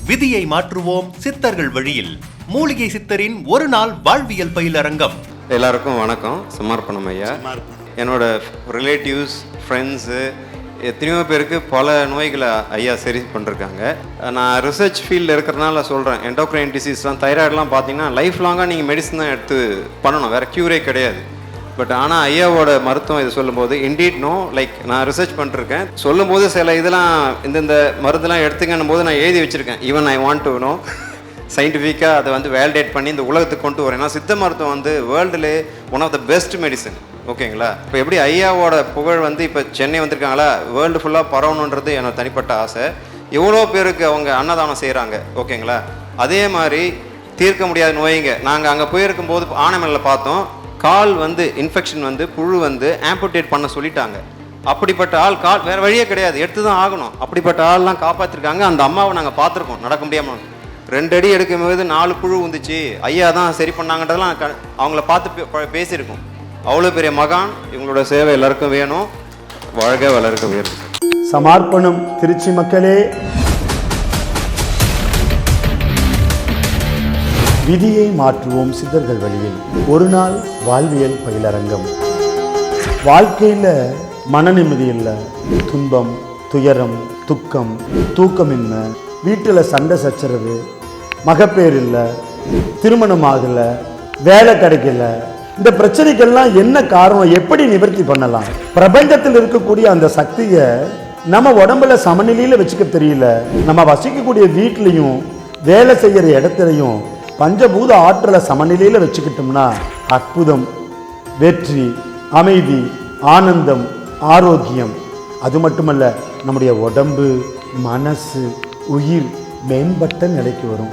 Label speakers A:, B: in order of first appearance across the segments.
A: விதியை மாற்றுவோம் சித்தர்கள் வழியில் மூலிகை சித்தரின் ஒரு நாள் வாழ்வியல் பயிலரங்கம்.
B: எல்லாருக்கும் வணக்கம். சமர்ப்பணம் ஐயா. என்னோட ரிலேட்டிவ்ஸ், ஃப்ரெண்ட்ஸு எத்தனையோ பேருக்கு பல நோய்களை ஐயா சரி பண்ணிருக்காங்க. நான் ரிசர்ச் ஃபீல்டில் இருக்கிறனால சொல்கிறேன். எண்டோக்ரைன் டிசீஸ்லாம், தைராய்டெலாம் பார்த்தீங்கன்னா லைஃப் லாங்காக நீங்கள் மெடிசன் தான் எடுத்து பண்ணணும், வேறு க்யூரே கிடையாது. பட் ஆனால் ஐயாவோட மருத்துவம் இது சொல்லும்போது இன்டீட் நோ, லைக் நான் ரிசர்ச் பண்ணிருக்கேன். சொல்லும்போது சில இதெல்லாம் இந்த மருந்துலாம் எடுத்துக்கணும் போது நான் எழுதி வச்சுருக்கேன். Even I want to know சயின்டிஃபிக்காக அதை வந்து வேலிடேட் பண்ணி இந்த உலகத்துக்கு கொண்டு வரேன். ஏன்னா சித்த மருத்துவம் வந்து வேர்ல்டுலே one of the best medicine. ஓகேங்களா? இப்போ எப்படி ஐயாவோட புகழ் வந்து இப்போ சென்னை வந்திருக்காங்களா, வேர்ல்டு ஃபுல்லாக பரவணுன்றது என்னோட தனிப்பட்ட ஆசை. எவ்வளோ பேருக்கு அவங்க அன்னதானம் செய்கிறாங்க. ஓகேங்களா? அதே மாதிரி தீர்க்க முடியாத நோய்ங்க, நாங்கள் அங்கே போயிருக்கும்போது ஆனைமலையில் பார்த்தோம், கால் வந்து இன்ஃபெக்ஷன் வந்து புழு வந்து ஆம்புடேட் பண்ண சொல்லிட்டாங்க. அப்படிப்பட்ட ஆள் கால் வேறு வழியே கிடையாது, எடுத்து தான் ஆகணும். அப்படிப்பட்ட ஆள்லாம் காப்பாற்றிருக்காங்க. அந்த அம்மாவை நாங்கள் பார்த்துருக்கோம், நடக்க முடியாமல் 2 அடி எடுக்கும்போது 4 புழு வந்துச்சு, ஐயா தான் சரி பண்ணாங்கன்றதெல்லாம் அவங்கள பார்த்து பேசியிருக்கோம். அவ்வளோ பெரிய மகான். இவங்களோட சேவை எல்லாருக்கும் வேணும். வாழ்க வளர்க்க வேணும்.
C: சமர்ப்பணம். திருச்சி மக்களே, விதியை மாற்றுவோம் சித்தர்கள் வழியில் ஒரு நாள் வாழ்வியல் பயிலரங்கம். வாழ்க்கையில் மன நிம்மதி இல்லை, துன்பம், துயரம், துக்கம், தூக்கமின்மை, வீட்டில் சண்டை சச்சரவு, மகப்பேர் இல்லை, திருமணம் ஆகலை, வேலை கிடைக்கல, இந்த பிரச்சனைகள்லாம் என்ன காரணம், எப்படி நிவர்த்தி பண்ணலாம்? பிரபஞ்சத்தில் இருக்கக்கூடிய அந்த சக்தியை நம்ம உடம்புல சமநிலையில் வச்சுக்க தெரியல. நம்ம வசிக்கக்கூடிய வீட்லையும் வேலை செய்கிற இடத்துலையும் பஞ்சபூத ஆற்றலை சமநிலையில் வச்சுக்கிட்டோம்னா அற்புதம், வெற்றி, அமைதி, ஆனந்தம், ஆரோக்கியம், அது மட்டுமல்ல நம்முடைய உடம்பு, மனசு, உயிர் மேம்பட்ட நிலைக்கு வரும்.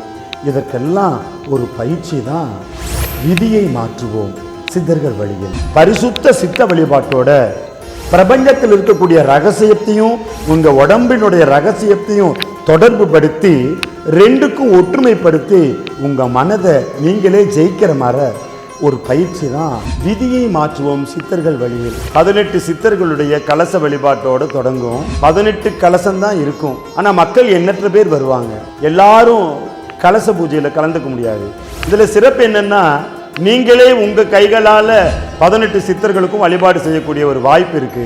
C: இதற்கெல்லாம் ஒரு பயிற்சி தான் விதியை மாற்றுவோம் சித்தர்கள் வழியில். பரிசுத்த சித்த வழிபாட்டோட பிரபஞ்சத்தில் இருக்கக்கூடிய ரகசியத்தையும் உங்க உடம்பினுடைய ரகசியத்தையும் தொடர்பு படுத்தி ரெண்டுக்கும் ஒற்றுமைப்படுத்தி உங்க மனதை நீங்களே ஜெயிக்கிற மாதிரி ஒரு பயிற்சி தான் விதியை மாற்றுவோம் சித்தர்கள் வழியில். 18 சித்தர்களுடைய கலச வழிபாட்டோடு தொடங்கும். 18 கலசம் தான் இருக்கும். ஆனா மக்கள் எண்ணற்ற பேர் வருவாங்க. எல்லாரும் கலச பூஜையில கலந்துக்க முடியாது. இதுல சிறப்பு என்னன்னா, நீங்களே உங்க கைகளால 18 சித்தர்களுக்கும் வழிபாடு செய்யக்கூடிய ஒரு வாய்ப்பு இருக்கு.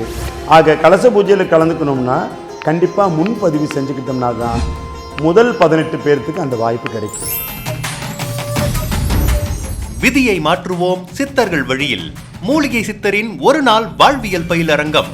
C: ஆக கலச பூஜையில கலந்துக்கணும்னா கண்டிப்பா முன்பதிவு செஞ்சுக்கிட்டோம்னா தான் முதல் 18 பேருக்கு அந்த வாய்ப்பு கிடைக்கும்.
A: விதியை மாற்றுவோம் சித்தர்கள் வழியில் மூலிகை சித்தரின் ஒரு நாள் வாழ்வியல் பயிலரங்கம்.